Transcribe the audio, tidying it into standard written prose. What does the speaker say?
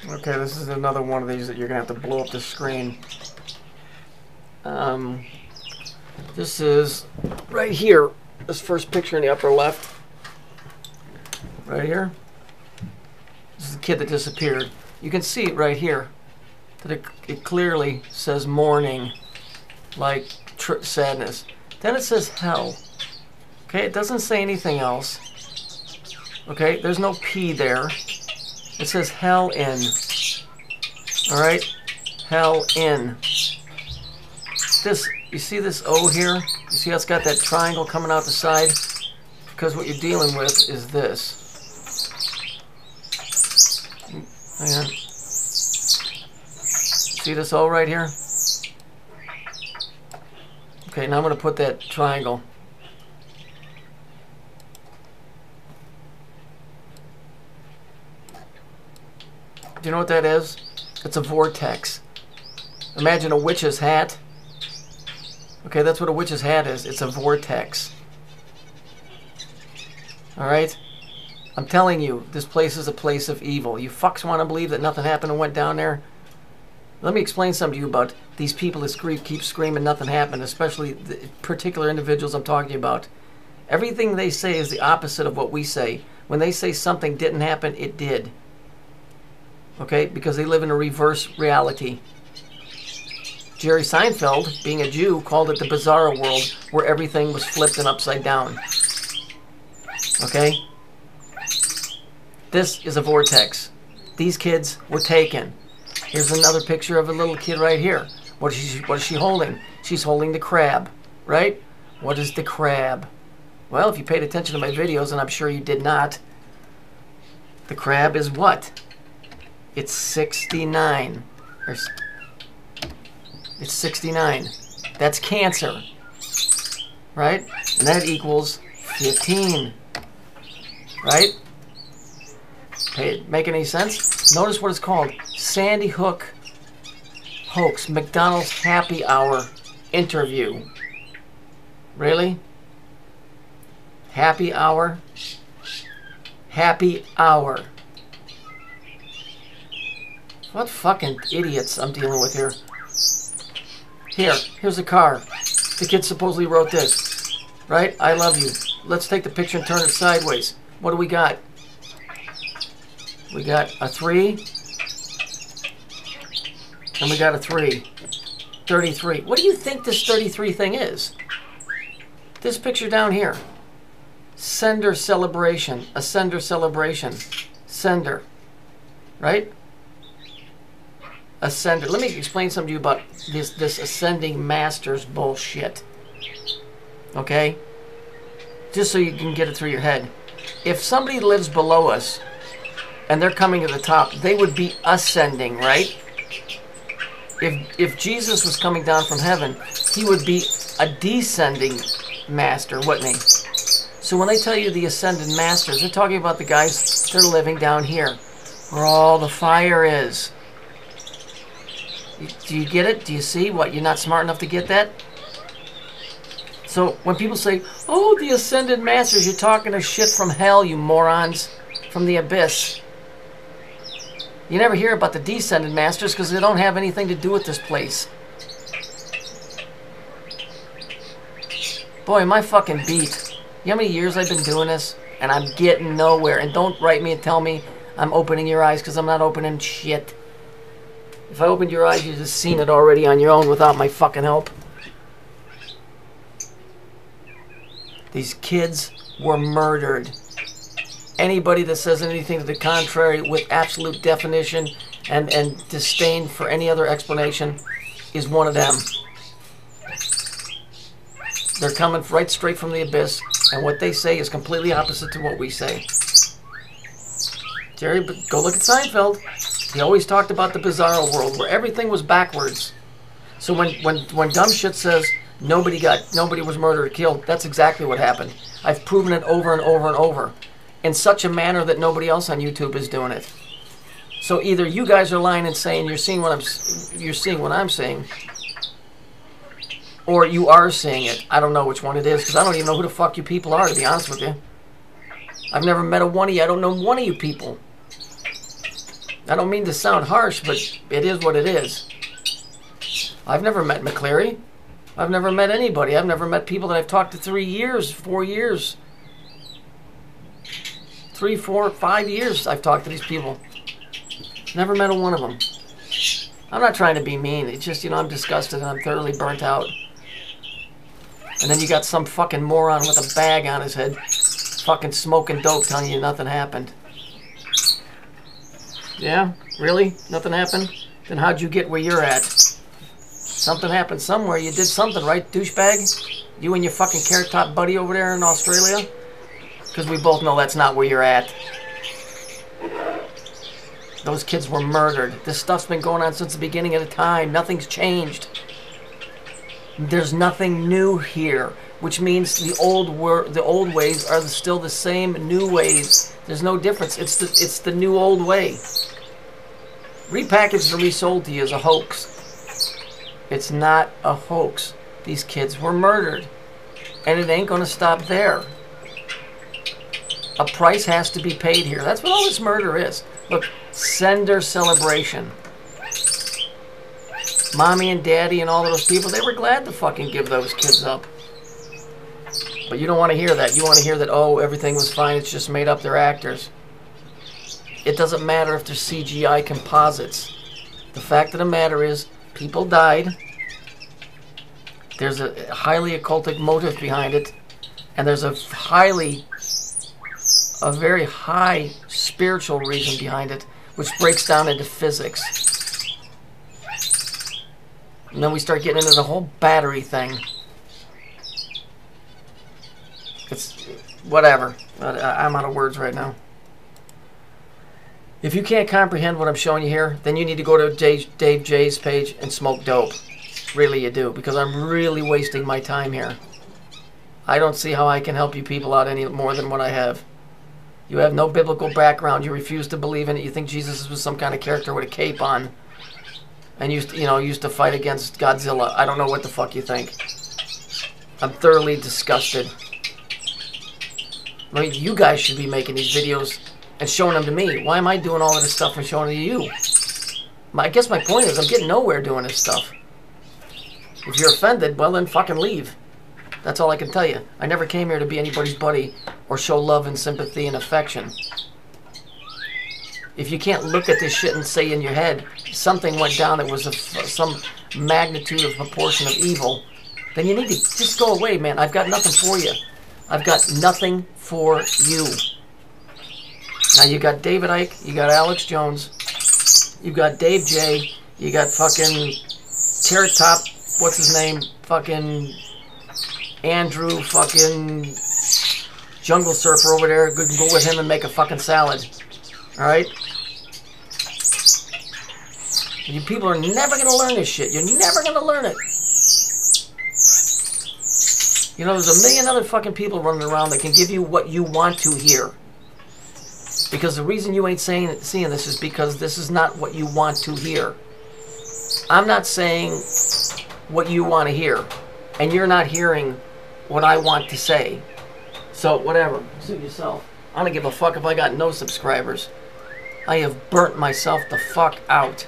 Okay, this is another one of these that you're going to have to blow up the screen. This is right here. This first picture in the upper left. Right here. This is the kid that disappeared. You can see right here that it clearly says mourning, like sadness. Then it says hell. Okay, it doesn't say anything else. Okay, there's no P there. It says hell in. Alright? Hell in. This, you see this O here? You see how it's got that triangle coming out the side? Because what you're dealing with is this. Hang on. See this O right here? Okay, now I'm going to put that triangle. Do you know what that is? It's a vortex. Imagine a witch's hat. Okay, that's what a witch's hat is. It's a vortex. Alright? I'm telling you, this place is a place of evil. You fucks want to believe that nothing happened and went down there? Let me explain something to you about these people that keep screaming nothing happened, especially the particular individuals I'm talking about. Everything they say is the opposite of what we say. When they say something didn't happen, it did. Okay? Because they live in a reverse reality. Jerry Seinfeld, being a Jew, called it the bizarre world, where everything was flipped and upside down. Okay? This is a vortex. These kids were taken. Here's another picture of a little kid right here. What is she holding? She's holding the crab, right? What is the crab? Well, if you paid attention to my videos, and I'm sure you did not, the crab is what? It's 69. It's 69. That's Cancer, right? And that equals 15, right? Hey, make any sense? Notice what it's called. Sandy Hook hoax. McDonald's happy hour interview. Really? Happy hour? Happy hour. What fucking idiots I'm dealing with here. Here's a car. The kid supposedly wrote this. Right? I love you. Let's take the picture and turn it sideways. What do we got? We got a 3. And we got a 3. 33. What do you think this 33 thing is? This picture down here. Sender celebration. A sender celebration. Sender. Right? Ascender. Let me explain something to you about this ascending masters bullshit. Okay? Just so you can get it through your head. If somebody lives below us and they're coming to the top, they would be ascending, right? If Jesus was coming down from heaven, he would be a descending master, wouldn't he? So when they tell you the ascended masters, they're talking about the guys that are living down here, where all the fire is. Do you get it? Do you see what? You're not smart enough to get that? So when people say, oh, the ascended masters, you're talking a shit from hell, you morons, from the abyss. You never hear about the descended masters because they don't have anything to do with this place. Boy, am I fucking beat. You know how many years I've been doing this? And I'm getting nowhere. And don't write me and tell me I'm opening your eyes because I'm not opening shit. If I opened your eyes, you'd have seen it already on your own without my fucking help. These kids were murdered. Anybody that says anything to the contrary with absolute definition and disdain for any other explanation is one of them. They're coming right straight from the abyss, and what they say is completely opposite to what we say. Jerry, go look at Seinfeld. He always talked about the bizarro world where everything was backwards. So when dumb shit says nobody was murdered or killed, that's exactly what happened. I've proven it over and over and over in such a manner that nobody else on YouTube is doing it. So either you guys are lying and saying you're seeing what I'm saying, or you are seeing it. I don't know which one it is because I don't even know who the fuck you people are, to be honest with you. I've never met a one of you. I don't know one of you people. I don't mean to sound harsh, but it is what it is. I've never met McCleary. I've never met anybody. I've never met people that I've talked to 3 years, 4 years. 3, 4, 5 years I've talked to these people. Never met a one of them. I'm not trying to be mean. It's just, you know, I'm disgusted and I'm thoroughly burnt out. And then you got some fucking moron with a bag on his head, fucking smoking dope, telling you nothing happened. Yeah? Really? Nothing happened? Then how'd you get where you're at? Something happened somewhere. You did something, right, douchebag? You and your fucking carrot top buddy over there in Australia? Because we both know that's not where you're at. Those kids were murdered. This stuff's been going on since the beginning of the time. Nothing's changed. There's nothing new here, which means the old ways are still the same new ways. There's no difference. It's the new old way. Repackaged and resold to you as a hoax. It's not a hoax. These kids were murdered. And it ain't going to stop there. A price has to be paid here. That's what all this murder is. Look, sender celebration. Mommy and Daddy and all of those people, they were glad to fucking give those kids up. But you don't want to hear that. You want to hear that, oh, everything was fine, it's just made up, they're actors. It doesn't matter if they're CGI composites. The fact of the matter is, people died. There's a highly occultic motive behind it. And there's a very high spiritual reason behind it, which breaks down into physics. And then we start getting into the whole battery thing. It's whatever. I'm out of words right now. If you can't comprehend what I'm showing you here, then you need to go to Dave J's page and smoke dope. Really you do, because I'm really wasting my time here. I don't see how I can help you people out any more than what I have. You have no biblical background. You refuse to believe in it. You think Jesus was some kind of character with a cape on. And used to fight against Godzilla. I don't know what the fuck you think. I'm thoroughly disgusted. I mean, you guys should be making these videos and showing them to me. Why am I doing all of this stuff and showing it to you? I guess my point is I'm getting nowhere doing this stuff. If you're offended, well then fucking leave. That's all I can tell you. I never came here to be anybody's buddy or show love and sympathy and affection. If you can't look at this shit and say in your head something went down that was some magnitude of proportion of evil, then you need to just go away, man. I've got nothing for you. I've got nothing for you. Now you got David Icke, you got Alex Jones, you got Dave J, you got fucking Carrot Top, what's his name? Fucking Andrew, fucking Jungle Surfer over there. Go with him and make a fucking salad. Alright? You people are never going to learn this shit. You're never going to learn it. You know, there's a million other fucking people running around that can give you what you want to hear. Because the reason you ain't seeing this is because this is not what you want to hear. I'm not saying what you want to hear. And you're not hearing what I want to say. So, whatever. Suit yourself. I don't give a fuck if I got no subscribers. I have burnt myself the fuck out.